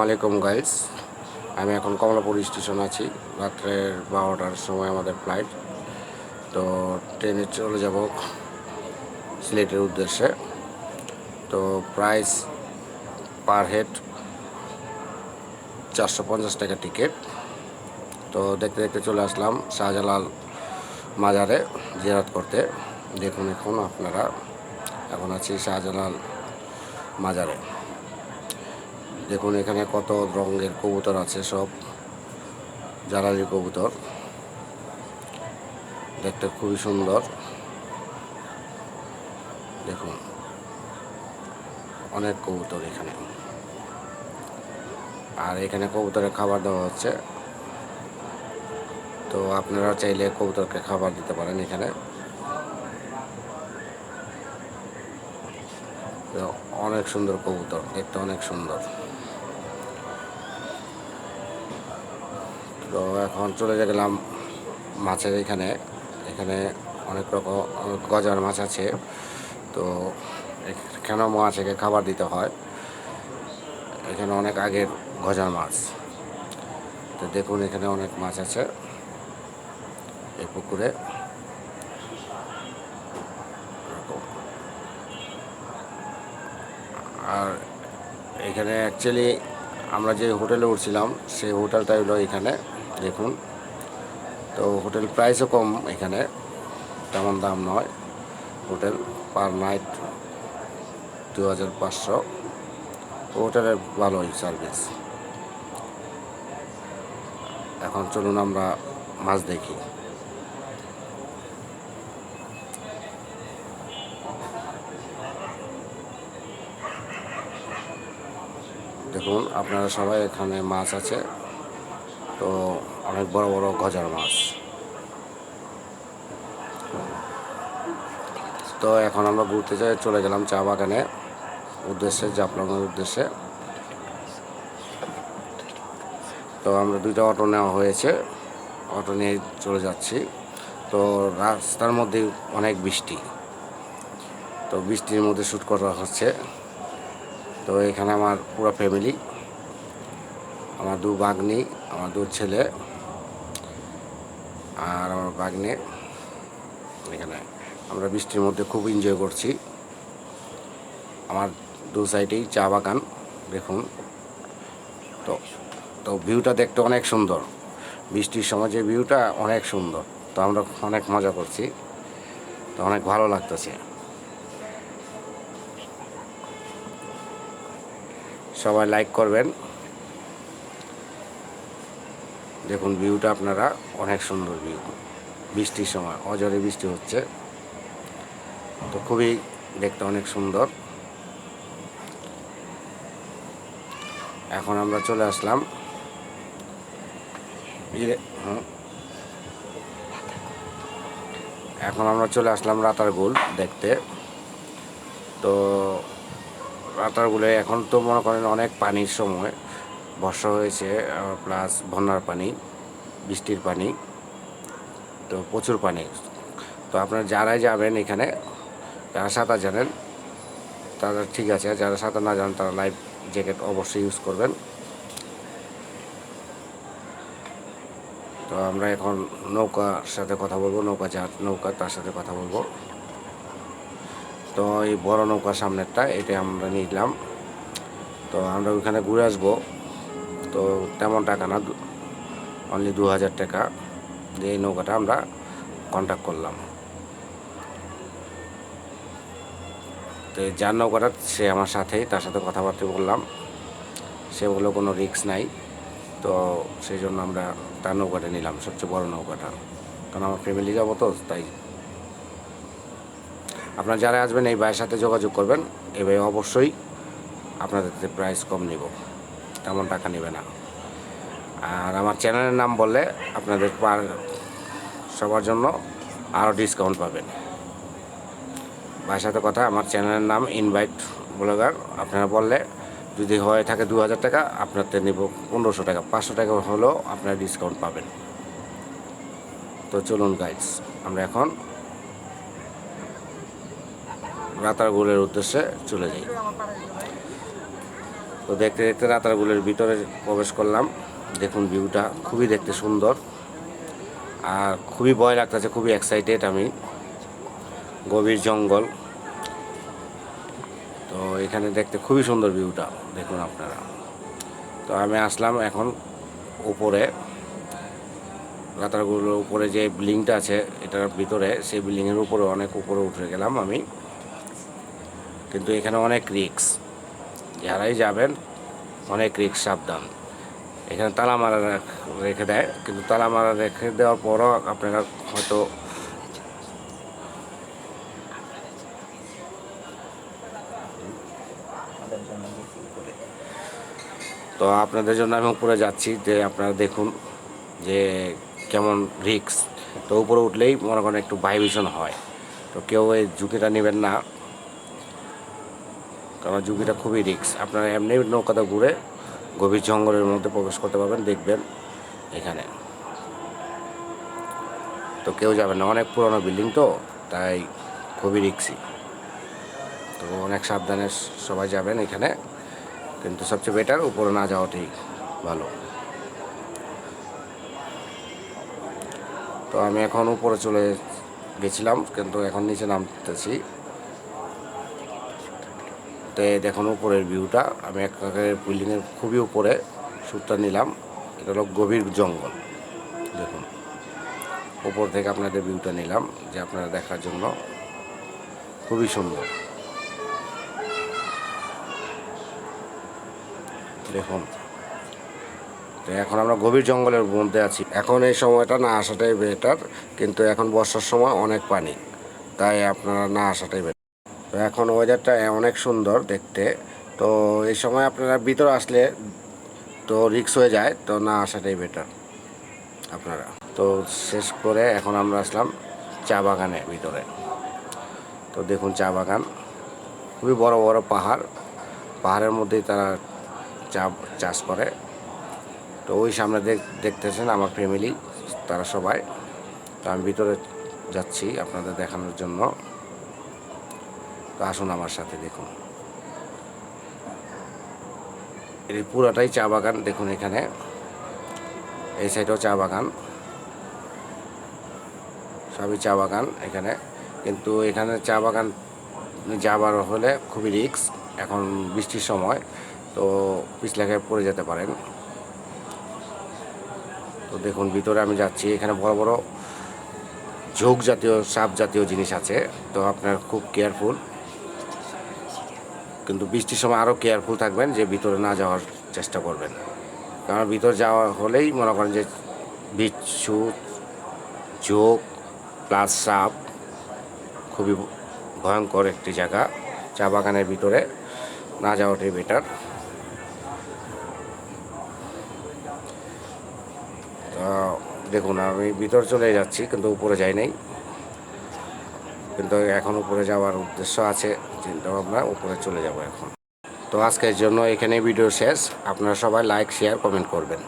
আসসালামু আলাইকুম গাইস। আমি এখন কমলাপুর স্টেশন আছি। রাত্রের 12টার সময় আমাদের ফ্লাইট। তো ট্রেনে চলে যাব সিলেটের উদ্দেশ্যে। তো প্রাইস পার হেড 450 টাকা টিকিট। তো দেখতে দেখতে চলে আসলাম শাহজালাল মাজারে জিয়ারত করতে। দেখুন আপনারা এখন আছি শাহজালাল মাজারে। দেখুন এখানে কত রঙের কবুতর আছে, সব জ্বালালি কবুতর, দেখতে খুবই সুন্দর। দেখুন অনেক কবুতর এখানে, আর এখানে কবুতরের খাবার দেওয়া হচ্ছে। তো আপনারা চাইলে কবুতরকে খাবার দিতে পারেন এখানে। অনেক সুন্দর কবুতর, দেখতে অনেক সুন্দর। তো এখন চলে গেলাম মাছের এখানে। এখানে অনেক রকম গজার মাছ আছে। তো এখানেও মাছকে খাবার দিতে হয়। এখানে অনেক আগের গজার মাছ। তো দেখুন এখানে অনেক মাছ আছে এই পুকুরে। আর এখানে অ্যাকচুয়ালি আমরা যে হোটেলে উঠছিলাম সেই হোটেলটা হলো এখানে। দেখুন, তো হোটেল প্রাইসও কম এখানে, তেমন দাম নয়। Hotel per night 2500। হোটেলের ভালোই সার্ভিস। এখন চলুন আমরা মাছ দেখি। দেখুন আপনারা সবাই, এখানে মাছ আছে। তো অনেক বড় বড় গজার মাছ। তো এখন আমরা ঘুরতে চলে গেলাম চা বাগানে উদ্দেশ্যে, জাফলংয়ের উদ্দেশ্যে। তো আমরা দুইটা অটো নেওয়া হয়েছে, অটো নিয়ে চলে যাচ্ছি। তো রাস্তার মধ্যে অনেক বৃষ্টি, তো বৃষ্টির মধ্যে শ্যুট করা হচ্ছে। তো এখানে আমার পুরো ফ্যামিলি, আমার দু ভাগ্নি, আমার দু ছেলে আর আমার ভাগ্নে। এখানে আমরা বৃষ্টির মধ্যে খুব এনজয় করছি। আমার দু সাইডেই চা বাগান, দেখুন। তো তো ভিউটা দেখতে অনেক সুন্দর। বৃষ্টির সময় যে ভিউটা অনেক সুন্দর। তো আমরা অনেক মজা করছি, তো অনেক ভালো লাগতেছে। সবাই লাইক করবেন। দেখুন ভিউটা আপনারা, অনেক সুন্দর ভিউ। বৃষ্টির সময় অঝরে বৃষ্টি হচ্ছে, তো খুবই দেখতে অনেক সুন্দর। এখন আমরা চলে আসলাম রাতারগুল দেখতে। তো রাতারগুলে এখন তো মনে করেন অনেক পানির সময়, বর্ষা হয়েছে প্লাস বন্যার পানি, বৃষ্টির পানি, তো প্রচুর পানি। তো আপনারা যারাই যাবেন এখানে, যারা সাঁতার জানেন তারা ঠিক আছে, যারা সাঁতার না জানেন তারা লাইফ জ্যাকেট অবশ্যই ইউজ করবেন। তো আমরা এখন নৌকার সাথে কথা বলবো, নৌকা তার সাথে কথা বলবো। তো এই বড় নৌকার সামনেরটা, এটা আমরা নিলাম। তো আমরা ওইখানে ঘুরে আসবো। তো তেমন টাকা না, অনলি 2000 টাকা দিয়ে এই নৌকাটা আমরা কন্ট্যাক্ট করলাম। তো যার নৌকাটা সে আমার সাথেই, তার সাথে কথাবার্তা বললাম। সে বললো কোনো রিস্ক নাই। তো সেই জন্য আমরা তার নৌকাটা নিলাম, সবচেয়ে বড় নৌকাটা, কারণ আমার ফ্যামিলি যাবো তো তাই। আপনারা যারা আসবেন এই ভাইয়ের সাথে যোগাযোগ করবেন। এই ভাই অবশ্যই আপনাদের প্রাইস কম নিব, তেমন টাকা নেবে না। আর আমার চ্যানেলের নাম বললে আপনাদের সবার জন্য আরও ডিসকাউন্ট পাবেন। ভাইয়ের সাথে কথা, আমার চ্যানেলের নাম ইনভাইট ব্লগার। আপনারা বললে যদি হয়ে থাকে 2000 টাকা, আপনাদের নেব 1500 টাকা, 500 টাকা হলেও আপনারা ডিসকাউন্ট পাবেন। তো চলুন গাইস, আমরা এখন রাতারগুলের উদ্দেশ্যে চলে যাই। তো দেখতে দেখতে রাতারগুলের ভিতরে প্রবেশ করলাম। দেখুন ভিউটা খুবই দেখতে সুন্দর আর খুবই ভয় লাগতেছে, খুবই এক্সাইটেড আমি। গভীর জঙ্গল, তো এখানে দেখতে খুবই সুন্দর ভিউটা দেখুন আপনারা। তো আমি আসলাম এখন উপরে, রাতারগুলোর উপরে যে বিল্ডিংটা আছে এটার ভিতরে, সেই বিল্ডিংয়ের উপরে অনেক উপরে উঠে গেলাম আমি। কিন্তু এখানে অনেক রিস্ক, যারাই যাবেন অনেক রিস্ক, সাবধান। এখানে তালা মারা রেখে দেয়, কিন্তু তালা মারা রেখে দেওয়ার পরও আপনারা হয়তো তো আপনাদের জন্য আমি উপরে যাচ্ছি, যে আপনারা দেখুন যে কেমন রিস্ক। তো উপরে উঠলেই মনে করেন একটু ভাইব্রেশন হয়, তো কেউ এই ঝুঁকিটা নেবেন না, কারণ ঝুঁকিটা খুবই রিস্ক। আপনারা এমনি নৌকাতে ঘুরে গভীর জঙ্গলের মধ্যে প্রবেশ করতে পারবেন, দেখবেন এখানে তো কেউ যাবেন না, অনেক পুরনো বিল্ডিং তো তাই খুবই রিস্কি। তো অনেক সাবধানে সবাই যাবেন এখানে, কিন্তু সবচেয়ে বেটার উপরে না যাওয়াটাই ভালো। তো আমি এখন উপরে চলে গেছিলাম, কিন্তু এখন নিচে নামতেছি। তো দেখুন উপরের ভিউটা, আমি একেবারে বিল্ডিংয়ের খুবই উপরে শ্যুটটা নিলাম। এটা হলো গভীর জঙ্গল, দেখুন উপর থেকে আপনাদের ভিউটা নিলাম যে আপনারা দেখার জন্য, খুবই সুন্দর দেখুন। তো এখন আমরা গভীর জঙ্গলের মধ্যে আছি। এখন এই সময়টা না আসাটাই বেটার, কিন্তু এখন বর্ষার সময় অনেক পানি, তাই আপনারা না আসাটাই বেটার। তো এখন ওয়েদারটা অনেক সুন্দর দেখতে, তো এই সময় আপনারা ভিতরে আসলে তো রিস্ক হয়ে যায়, তো না আসাটাই বেটার আপনারা। তো শেষ করে এখন আমরা আসলাম চা বাগানের ভিতরে। তো দেখুন চা বাগান, খুবই বড় বড় পাহাড়, পাহাড়ের মধ্যেই তারা চা চাষ করে। তো ওই সামনে দেখতেছেন আমার ফ্যামিলি, তারা সবাই। তো আমি ভিতরে যাচ্ছি আপনাদের দেখানোর জন্য, তো আসুন আমার সাথে দেখুন। এই পুরাটাই চা বাগান, দেখুন এখানে এই সাইডেও চা বাগান, সবই চা বাগান এখানে। কিন্তু এখানে চা বাগান যাবার হলে খুবই রিস্ক, এখন বৃষ্টির সময়, তো পিছলে খেয়ে পড়ে যেতে পারেন। তো দেখুন ভিতরে আমি যাচ্ছি, এখানে বড় বড় ঝোঁক জাতীয়, সাপ জাতীয় জিনিস আছে, তো আপনার খুব কেয়ারফুল। কিন্তু বৃষ্টির সময় আরও কেয়ারফুল থাকবেন, যে ভিতরে না যাওয়ার চেষ্টা করবেন, কারণ ভিতরে যাওয়া হলেই মনে করেন যে বিচ্ছু, ঝোঁক প্লাস সাপ, খুবই ভয়ঙ্কর একটি জায়গা। চা বাগানের ভিতরে না যাওয়াটাই বেটার। তো দেখুন আমি ভিতরে চলে যাচ্ছি, কিন্তু উপরে যাই নাই, কিন্তু এখন উপরে যাওয়ার উদ্দেশ্য আছে, চিন্তা ভাবনা উপরে চলে যাব এখন। তো আজকের জন্য এখানে ভিডিও শেষ। আপনারা সবাই লাইক, শেয়ার, কমেন্ট করবেন।